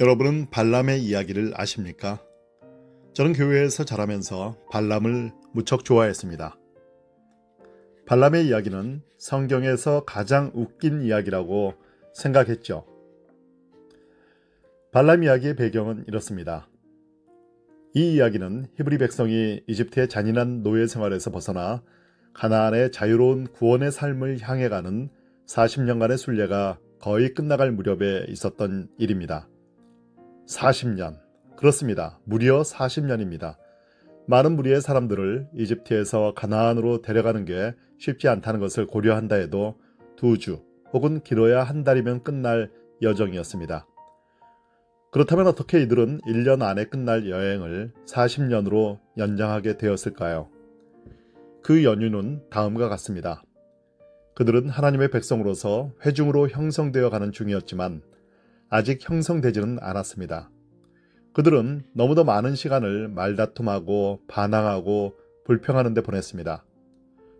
여러분은 발람의 이야기를 아십니까? 저는 교회에서 자라면서 발람을 무척 좋아했습니다. 발람의 이야기는 성경에서 가장 웃긴 이야기라고 생각했죠. 발람 이야기의 배경은 이렇습니다. 이 이야기는 히브리 백성이 이집트의 잔인한 노예 생활에서 벗어나 가나안의 자유로운 구원의 삶을 향해 가는 40년간의 순례가 거의 끝나갈 무렵에 있었던 일입니다. 40년. 그렇습니다. 무려 40년입니다. 많은 무리의 사람들을 이집트에서 가나안으로 데려가는 게 쉽지 않다는 것을 고려한다 해도 2주 혹은 길어야 한 달이면 끝날 여정이었습니다. 그렇다면 어떻게 이들은 1년 안에 끝날 여행을 40년으로 연장하게 되었을까요? 그 연유는 다음과 같습니다. 그들은 하나님의 백성으로서 회중으로 형성되어 가는 중이었지만 아직 형성되지는 않았습니다. 그들은 너무도 많은 시간을 말다툼하고 반항하고 불평하는 데 보냈습니다.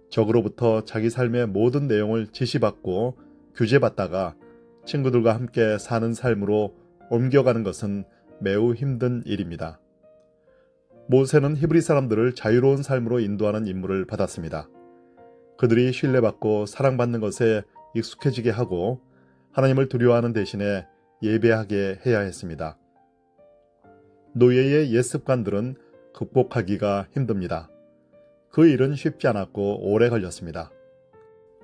적으로부터 자기 삶의 모든 내용을 지시받고 규제받다가 친구들과 함께 사는 삶으로 옮겨가는 것은 매우 힘든 일입니다. 모세는 히브리 사람들을 자유로운 삶으로 인도하는 임무를 받았습니다. 그들이 신뢰받고 사랑받는 것에 익숙해지게 하고 하나님을 두려워하는 대신에 예배하게 해야 했습니다. 노예의 옛 습관들은 극복하기가 힘듭니다. 그 일은 쉽지 않았고 오래 걸렸습니다.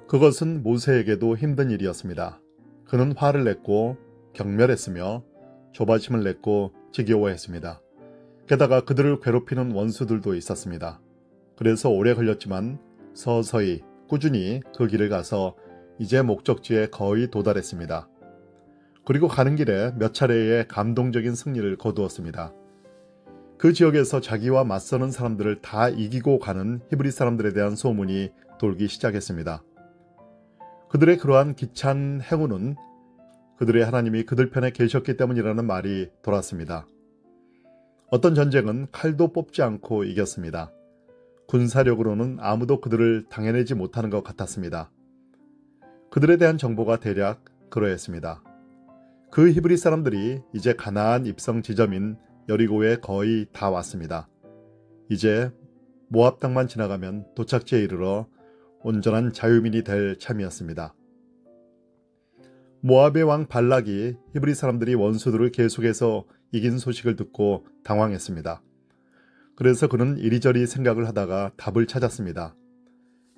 그것은 모세에게도 힘든 일이었습니다. 그는 화를 냈고 경멸했으며 조바심을 냈고 지겨워했습니다. 게다가 그들을 괴롭히는 원수들도 있었습니다. 그래서 오래 걸렸지만 서서히 꾸준히 그 길을 가서 이제 목적지에 거의 도달했습니다. 그리고 가는 길에 몇 차례의 감동적인 승리를 거두었습니다. 그 지역에서 자기와 맞서는 사람들을 다 이기고 가는 히브리 사람들에 대한 소문이 돌기 시작했습니다. 그들의 그러한 기찬 행운은 그들의 하나님이 그들 편에 계셨기 때문이라는 말이 돌았습니다. 어떤 전쟁은 칼도 뽑지 않고 이겼습니다. 군사력으로는 아무도 그들을 당해내지 못하는 것 같았습니다. 그들에 대한 정보가 대략 그러했습니다. 그 히브리 사람들이 이제 가나안 입성 지점인 여리고에 거의 다 왔습니다. 이제 모압 땅만 지나가면 도착지에 이르러 온전한 자유민이 될 참이었습니다. 모압의 왕 발락이 히브리 사람들이 원수들을 계속해서 이긴 소식을 듣고 당황했습니다. 그래서 그는 이리저리 생각을 하다가 답을 찾았습니다.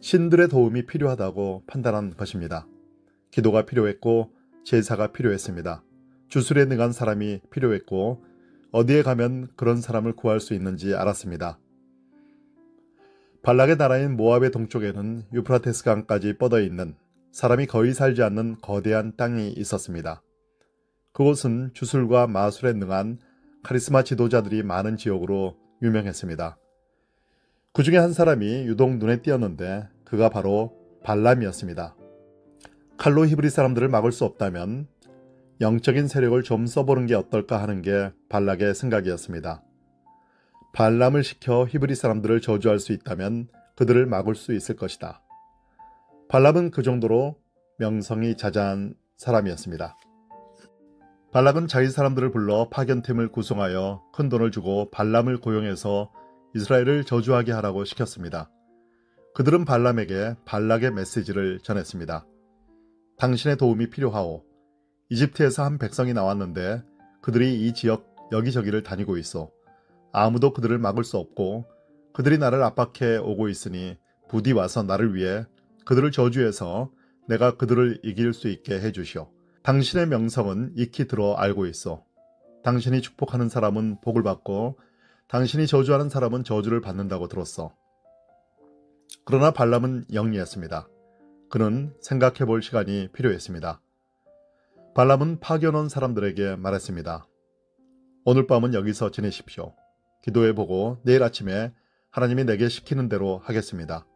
신들의 도움이 필요하다고 판단한 것입니다. 기도가 필요했고 제사가 필요했습니다. 주술에 능한 사람이 필요했고 어디에 가면 그런 사람을 구할 수 있는지 알았습니다. 발락의 나라인 모압의 동쪽에는 유프라테스 강까지 뻗어 있는 사람이 거의 살지 않는 거대한 땅이 있었습니다. 그곳은 주술과 마술에 능한 카리스마 지도자들이 많은 지역으로 유명했습니다. 그 중에 한 사람이 유독 눈에 띄었는데 그가 바로 발람이었습니다. 칼로 히브리 사람들을 막을 수 없다면 영적인 세력을 좀 써보는 게 어떨까 하는 게 발락의 생각이었습니다. 발람을 시켜 히브리 사람들을 저주할 수 있다면 그들을 막을 수 있을 것이다. 발람은 그 정도로 명성이 자자한 사람이었습니다. 발락은 자기 사람들을 불러 파견팀을 구성하여 큰 돈을 주고 발람을 고용해서 이스라엘을 저주하게 하라고 시켰습니다. 그들은 발람에게 발락의 메시지를 전했습니다. 당신의 도움이 필요하오. 이집트에서 한 백성이 나왔는데 그들이 이 지역 여기저기를 다니고 있어. 아무도 그들을 막을 수 없고 그들이 나를 압박해 오고 있으니 부디 와서 나를 위해 그들을 저주해서 내가 그들을 이길 수 있게 해주시오. 당신의 명성은 익히 들어 알고 있어. 당신이 축복하는 사람은 복을 받고 당신이 저주하는 사람은 저주를 받는다고 들었어. 그러나 발람은 영리했습니다. 그는 생각해 볼 시간이 필요했습니다. 발람은 파견 온 사람들에게 말했습니다. 오늘 밤은 여기서 지내십시오. 기도해 보고 내일 아침에 하나님이 내게 시키는 대로 하겠습니다.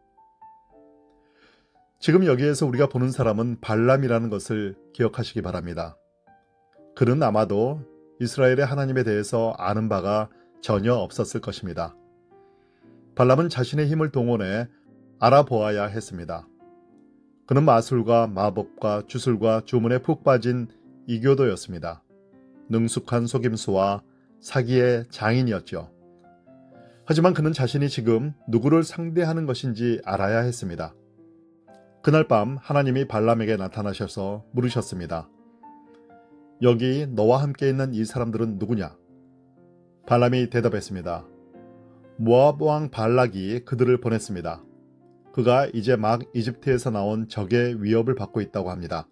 지금 여기에서 우리가 보는 사람은 발람이라는 것을 기억하시기 바랍니다. 그는 아마도 이스라엘의 하나님에 대해서 아는 바가 전혀 없었을 것입니다. 발람은 자신의 힘을 동원해 알아보아야 했습니다. 그는 마술과 마법과 주술과 주문에 푹 빠진 이교도였습니다. 능숙한 속임수와 사기의 장인이었죠. 하지만 그는 자신이 지금 누구를 상대하는 것인지 알아야 했습니다. 그날 밤 하나님이 발람에게 나타나셔서 물으셨습니다. 여기 너와 함께 있는 이 사람들은 누구냐? 발람이 대답했습니다. 모압 왕 발락이 그들을 보냈습니다. 그가 이제 막 이집트에서 나온 적의 위협을 받고 있다고 합니다.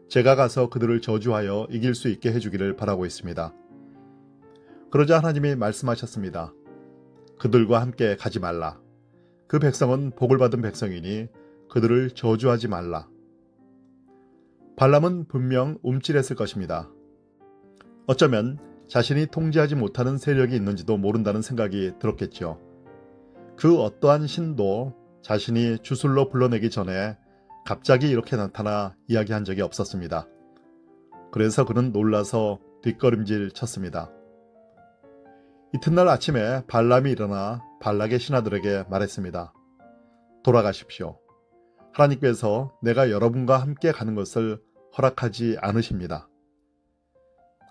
제가 가서 그들을 저주하여 이길 수 있게 해주기를 바라고 있습니다. 그러자 하나님이 말씀하셨습니다. 그들과 함께 가지 말라. 그 백성은 복을 받은 백성이니 그들을 저주하지 말라. 발람은 분명 움찔했을 것입니다. 어쩌면 자신이 통제하지 못하는 세력이 있는지도 모른다는 생각이 들었겠죠. 그 어떠한 신도 자신이 주술로 불러내기 전에 갑자기 이렇게 나타나 이야기한 적이 없었습니다. 그래서 그는 놀라서 뒷걸음질 쳤습니다. 이튿날 아침에 발람이 일어나 발락의 신하들에게 말했습니다. 돌아가십시오. 하나님께서 내가 여러분과 함께 가는 것을 허락하지 않으십니다.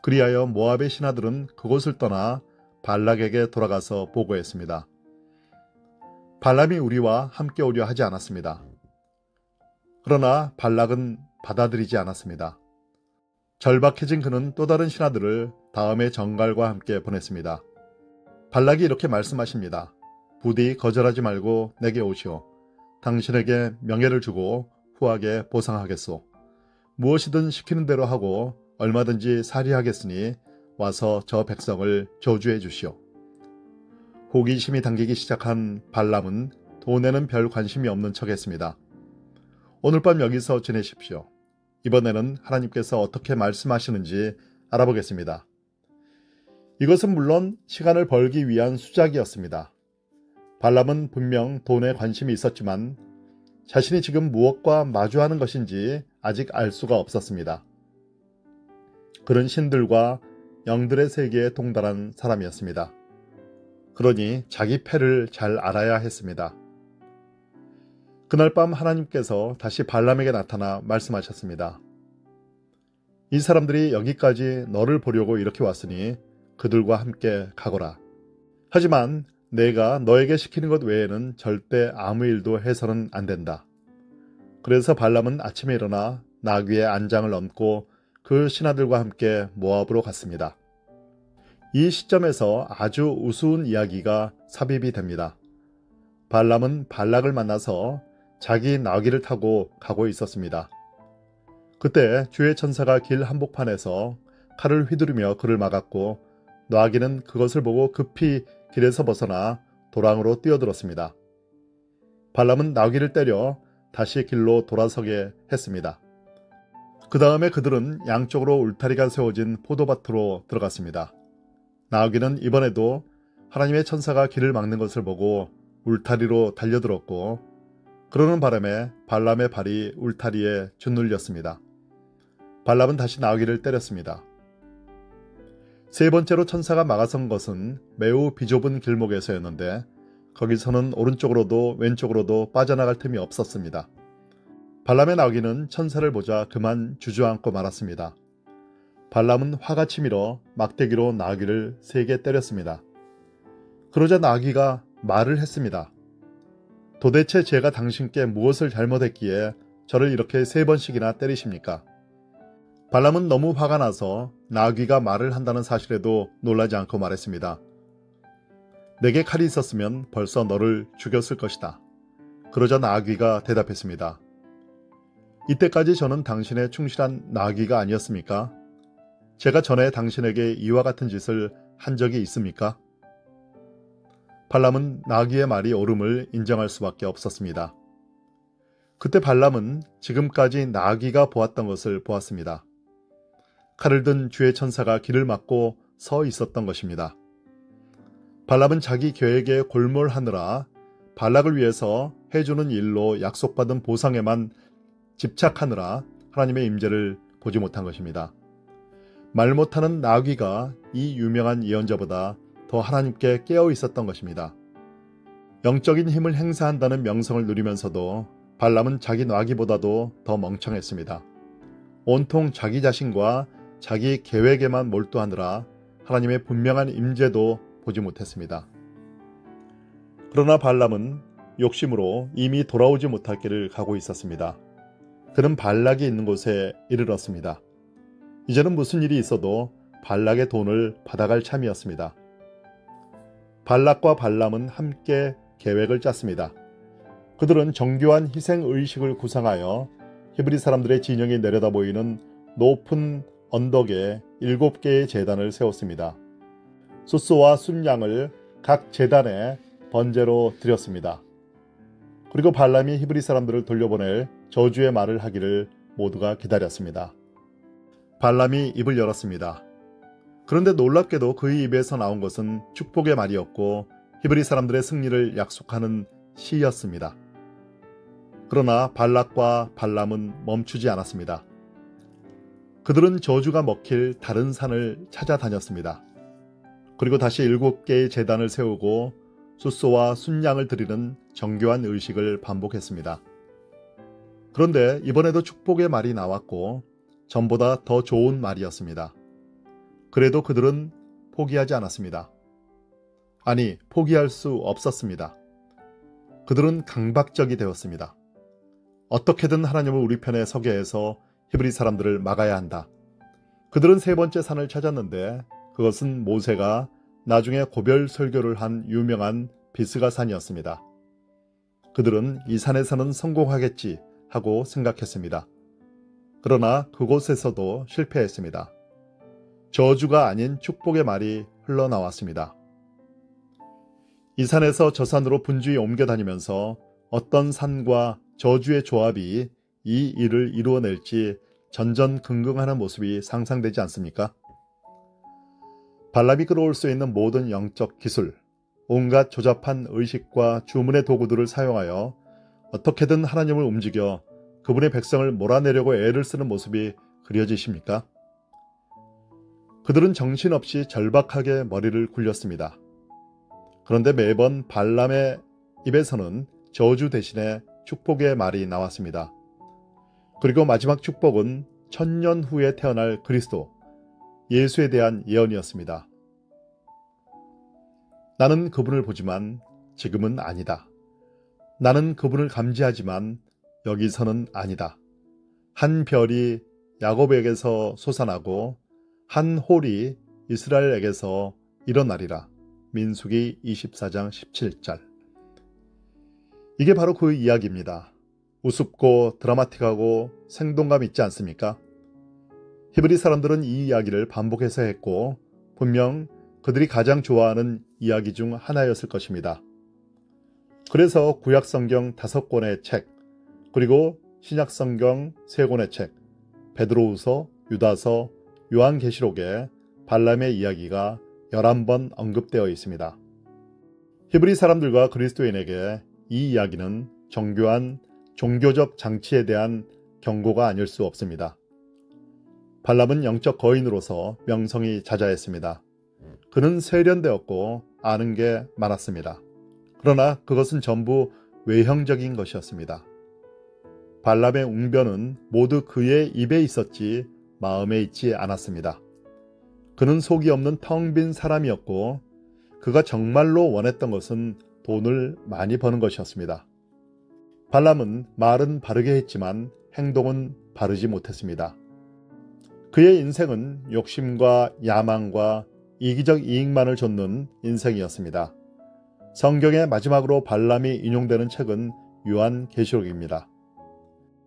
그리하여 모압의 신하들은 그곳을 떠나 발락에게 돌아가서 보고했습니다. 발람이 우리와 함께 오려 하지 않았습니다. 그러나 발락은 받아들이지 않았습니다. 절박해진 그는 또 다른 신하들을 다음의 정갈과 함께 보냈습니다. 발락이 이렇게 말씀하십니다. 부디 거절하지 말고 내게 오시오. 당신에게 명예를 주고 후하게 보상하겠소. 무엇이든 시키는 대로 하고 얼마든지 살이하겠으니 와서 저 백성을 저주해 주시오. 호기심이 당기기 시작한 발람은 돈에는 별 관심이 없는 척했습니다. 오늘 밤 여기서 지내십시오. 이번에는 하나님께서 어떻게 말씀하시는지 알아보겠습니다. 이것은 물론 시간을 벌기 위한 수작이었습니다. 발람은 분명 돈에 관심이 있었지만 자신이 지금 무엇과 마주하는 것인지 아직 알 수가 없었습니다. 그는 신들과 영들의 세계에 동달한 사람이었습니다. 그러니 자기 패를 잘 알아야 했습니다. 그날 밤 하나님께서 다시 발람에게 나타나 말씀하셨습니다. 이 사람들이 여기까지 너를 보려고 이렇게 왔으니 그들과 함께 가거라. 하지만 내가 너에게 시키는 것 외에는 절대 아무 일도 해서는 안 된다. 그래서 발람은 아침에 일어나 나귀의 안장을 얹고 그 신하들과 함께 모압으로 갔습니다. 이 시점에서 아주 우스운 이야기가 삽입이 됩니다. 발람은 발락을 만나서 자기 나귀를 타고 가고 있었습니다. 그때 주의 천사가 길 한복판에서 칼을 휘두르며 그를 막았고 나귀는 그것을 보고 급히 길에서 벗어나 도랑으로 뛰어들었습니다. 발람은 나귀를 때려 다시 길로 돌아서게 했습니다. 그 다음에 그들은 양쪽으로 울타리가 세워진 포도밭으로 들어갔습니다. 나귀는 이번에도 하나님의 천사가 길을 막는 것을 보고 울타리로 달려들었고 그러는 바람에 발람의 발이 울타리에 짓눌렸습니다. 발람은 다시 나귀를 때렸습니다. 세 번째로 천사가 막아선 것은 매우 비좁은 길목에서였는데 거기서는 오른쪽으로도 왼쪽으로도 빠져나갈 틈이 없었습니다. 발람의 나귀는 천사를 보자 그만 주저앉고 말았습니다. 발람은 화가 치밀어 막대기로 나귀를 3개 때렸습니다. 그러자 나귀가 말을 했습니다. 도대체 제가 당신께 무엇을 잘못했기에 저를 이렇게 3번씩이나 때리십니까? 발람은 너무 화가 나서 나귀가 말을 한다는 사실에도 놀라지 않고 말했습니다. 내게 칼이 있었으면 벌써 너를 죽였을 것이다. 그러자 나귀가 대답했습니다. 이때까지 저는 당신의 충실한 나귀가 아니었습니까? 제가 전에 당신에게 이와 같은 짓을 한 적이 있습니까? 발람은 나귀의 말이 옳음을 인정할 수밖에 없었습니다. 그때 발람은 지금까지 나귀가 보았던 것을 보았습니다. 칼을 든 주의 천사가 길을 막고 서 있었던 것입니다. 발람은 자기 계획에 골몰하느라 발락을 위해서 해주는 일로 약속받은 보상에만 집착하느라 하나님의 임재를 보지 못한 것입니다. 말 못하는 나귀가 이 유명한 예언자보다 더 하나님께 깨어 있었던 것입니다. 영적인 힘을 행사한다는 명성을 누리면서도 발람은 자기 나귀보다도 더 멍청했습니다. 온통 자기 자신과 자기 계획에만 몰두하느라 하나님의 분명한 임재도 보지 못했습니다. 그러나 발람은 욕심으로 이미 돌아오지 못할 길을 가고 있었습니다. 그는 발락이 있는 곳에 이르렀습니다. 이제는 무슨 일이 있어도 발락의 돈을 받아갈 참이었습니다. 발락과 발람은 함께 계획을 짰습니다. 그들은 정교한 희생의식을 구상하여 히브리 사람들의 진영이 내려다 보이는 높은 언덕에 7개의 제단을 세웠습니다. 숫소와 순양을 각 제단에 번제로 드렸습니다. 그리고 발람이 히브리 사람들을 돌려보낼 저주의 말을 하기를 모두가 기다렸습니다. 발람이 입을 열었습니다. 그런데 놀랍게도 그의 입에서 나온 것은 축복의 말이었고 히브리 사람들의 승리를 약속하는 시였습니다. 그러나 발락과 발람은 멈추지 않았습니다. 그들은 저주가 먹힐 다른 산을 찾아다녔습니다. 그리고 다시 7개의 제단을 세우고 숫소와 순양을 드리는 정교한 의식을 반복했습니다. 그런데 이번에도 축복의 말이 나왔고 전보다 더 좋은 말이었습니다. 그래도 그들은 포기하지 않았습니다. 아니, 포기할 수 없었습니다. 그들은 강박적이 되었습니다. 어떻게든 하나님을 우리 편에 서게 해서 히브리 사람들을 막아야 한다. 그들은 세 번째 산을 찾았는데 그것은 모세가 나중에 고별 설교를 한 유명한 비스가 산이었습니다. 그들은 이 산에서는 성공하겠지 하고 생각했습니다. 그러나 그곳에서도 실패했습니다. 저주가 아닌 축복의 말이 흘러나왔습니다. 이 산에서 저 산으로 분주히 옮겨다니면서 어떤 산과 저주의 조합이 이 일을 이루어낼지 전전긍긍하는 모습이 상상되지 않습니까? 발람이 끌어올 수 있는 모든 영적 기술, 온갖 조잡한 의식과 주문의 도구들을 사용하여 어떻게든 하나님을 움직여 그분의 백성을 몰아내려고 애를 쓰는 모습이 그려지십니까? 그들은 정신없이 절박하게 머리를 굴렸습니다. 그런데 매번 발람의 입에서는 저주 대신에 축복의 말이 나왔습니다. 그리고 마지막 축복은 1000년 후에 태어날 그리스도, 예수에 대한 예언이었습니다. 나는 그분을 보지만 지금은 아니다. 나는 그분을 감지하지만 여기서는 아니다. 한 별이 야곱에게서 솟아나고 한 홀이 이스라엘에게서 일어나리라. 민수기 24장 17절. 이게 바로 그 이야기입니다. 우습고 드라마틱하고 생동감 있지 않습니까? 히브리 사람들은 이 이야기를 반복해서 했고 분명 그들이 가장 좋아하는 이야기 중 하나였을 것입니다. 그래서 구약성경 5권의 책, 그리고 신약성경 3권의 책, 베드로후서, 유다서, 요한계시록에 발람의 이야기가 11번 언급되어 있습니다. 히브리 사람들과 그리스도인에게 이 이야기는 정교한 종교적 장치에 대한 경고가 아닐 수 없습니다. 발람은 영적 거인으로서 명성이 자자했습니다. 그는 세련되었고 아는 게 많았습니다. 그러나 그것은 전부 외형적인 것이었습니다. 발람의 웅변은 모두 그의 입에 있었지 마음에 있지 않았습니다. 그는 속이 없는 텅 빈 사람이었고 그가 정말로 원했던 것은 돈을 많이 버는 것이었습니다. 발람은 말은 바르게 했지만 행동은 바르지 못했습니다. 그의 인생은 욕심과 야망과 이기적 이익만을 좇는 인생이었습니다. 성경의 마지막으로 발람이 인용되는 책은 요한계시록입니다.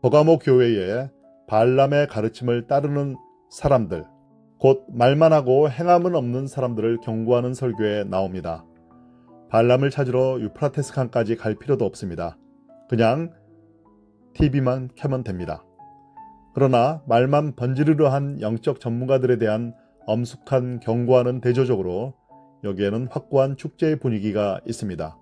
버가모 교회에 발람의 가르침을 따르는 사람들, 곧 말만 하고 행함은 없는 사람들을 경고하는 설교에 나옵니다. 발람을 찾으러 유프라테스 강까지 갈 필요도 없습니다. 그냥 TV만 켜면 됩니다. 그러나 말만 번지르르 한 영적 전문가들에 대한 엄숙한 경고와는 대조적으로 여기에는 확고한 축제의 분위기가 있습니다.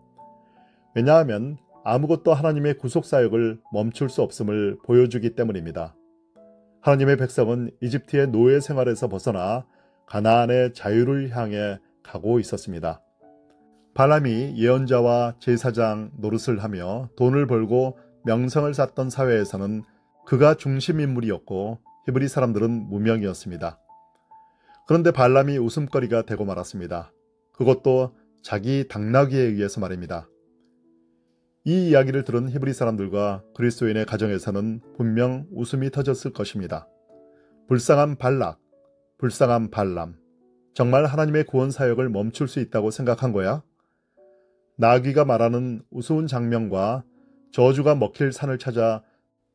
왜냐하면 아무것도 하나님의 구속사역을 멈출 수 없음을 보여주기 때문입니다. 하나님의 백성은 이집트의 노예 생활에서 벗어나 가나안의 자유를 향해 가고 있었습니다. 발람이 예언자와 제사장 노릇을 하며 돈을 벌고 명성을 쌓던 사회에서는 그가 중심 인물이었고 히브리 사람들은 무명이었습니다. 그런데 발람이 웃음거리가 되고 말았습니다. 그것도 자기 당나귀에 의해서 말입니다. 이 이야기를 들은 히브리 사람들과 그리스도인의 가정에서는 분명 웃음이 터졌을 것입니다. 불쌍한 발락, 불쌍한 발람. 정말 하나님의 구원 사역을 멈출 수 있다고 생각한 거야? 나귀가 말하는 우스운 장면과 저주가 먹힐 산을 찾아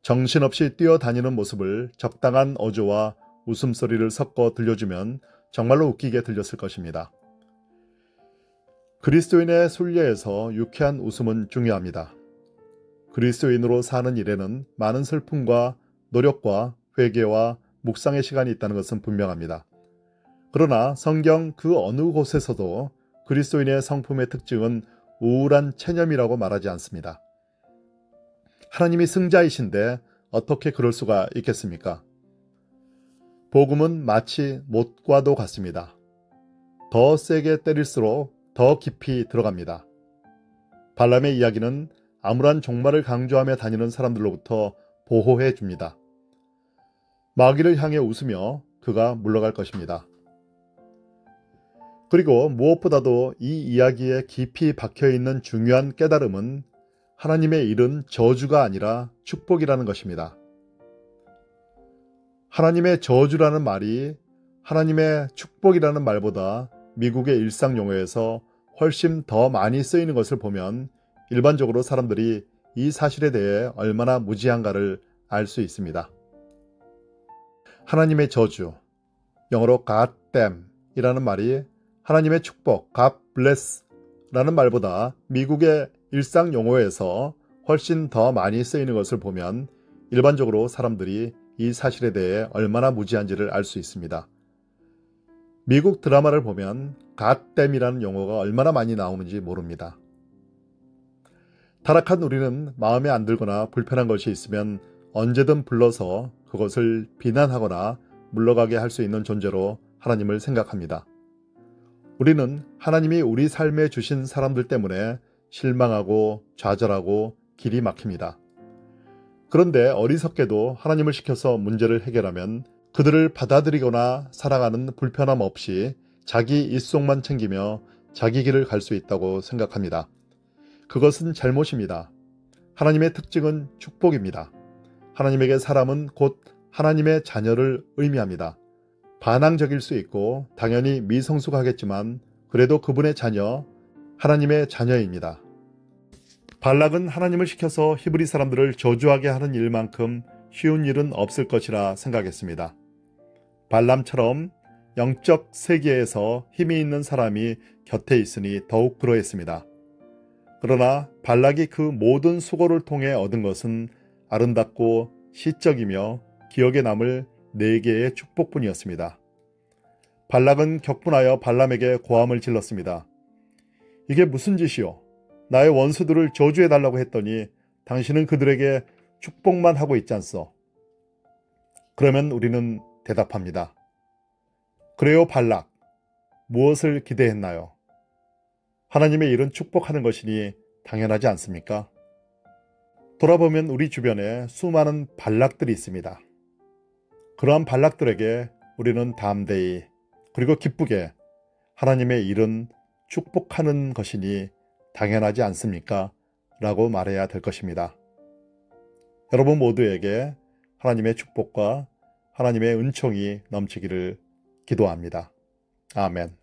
정신없이 뛰어다니는 모습을 적당한 어조와 웃음소리를 섞어 들려주면 정말로 웃기게 들렸을 것입니다. 그리스도인의 순례에서 유쾌한 웃음은 중요합니다. 그리스도인으로 사는 일에는 많은 슬픔과 노력과 회개와 묵상의 시간이 있다는 것은 분명합니다. 그러나 성경 그 어느 곳에서도 그리스도인의 성품의 특징은 우울한 체념이라고 말하지 않습니다. 하나님이 승자이신데 어떻게 그럴 수가 있겠습니까? 복음은 마치 못과도 같습니다. 더 세게 때릴수록 더 깊이 들어갑니다. 발람의 이야기는 암울한 종말을 강조하며 다니는 사람들로부터 보호해 줍니다. 마귀를 향해 웃으며 그가 물러갈 것입니다. 그리고 무엇보다도 이 이야기에 깊이 박혀있는 중요한 깨달음은 하나님의 일은 저주가 아니라 축복이라는 것입니다. 하나님의 저주라는 말이 하나님의 축복이라는 말보다 미국의 일상 용어에서 훨씬 더 많이 쓰이는 것을 보면 일반적으로 사람들이 이 사실에 대해 얼마나 무지한가를 알 수 있습니다. 하나님의 저주, 영어로 God damn 이라는 말이 하나님의 축복, God bless 라는 말보다 미국의 일상 용어에서 훨씬 더 많이 쓰이는 것을 보면 일반적으로 사람들이 이 사실에 대해 얼마나 무지한지를 알 수 있습니다. 미국 드라마를 보면 갓댐이라는 용어가 얼마나 많이 나오는지 모릅니다. 타락한 우리는 마음에 안 들거나 불편한 것이 있으면 언제든 불러서 그것을 비난하거나 물러가게 할 수 있는 존재로 하나님을 생각합니다. 우리는 하나님이 우리 삶에 주신 사람들 때문에 실망하고 좌절하고 길이 막힙니다. 그런데 어리석게도 하나님을 시켜서 문제를 해결하면 그들을 받아들이거나 사랑하는 불편함 없이 자기 입속만 챙기며 자기 길을 갈 수 있다고 생각합니다. 그것은 잘못입니다. 하나님의 특징은 축복입니다. 하나님에게 사람은 곧 하나님의 자녀를 의미합니다. 반항적일 수 있고 당연히 미성숙하겠지만 그래도 그분의 자녀, 하나님의 자녀입니다. 발락은 하나님을 시켜서 히브리 사람들을 저주하게 하는 일만큼 쉬운 일은 없을 것이라 생각했습니다. 발람처럼 영적 세계에서 힘이 있는 사람이 곁에 있으니 더욱 그러했습니다. 그러나 발락이 그 모든 수고를 통해 얻은 것은 아름답고 시적이며 기억에 남을 4개의 축복뿐이었습니다. 발락은 격분하여 발람에게 고함을 질렀습니다. 이게 무슨 짓이오? 나의 원수들을 저주해달라고 했더니 당신은 그들에게 축복만 하고 있지 않소? 그러면 우리는 대답합니다. 그래요 발락, 무엇을 기대했나요? 하나님의 일은 축복하는 것이니 당연하지 않습니까? 돌아보면 우리 주변에 수많은 발락들이 있습니다. 그러한 발락들에게 우리는 담대히 그리고 기쁘게 하나님의 일은 축복하는 것이니 당연하지 않습니까? 라고 말해야 될 것입니다. 여러분 모두에게 하나님의 축복과 하나님의 은총이 넘치기를 기도합니다. 아멘.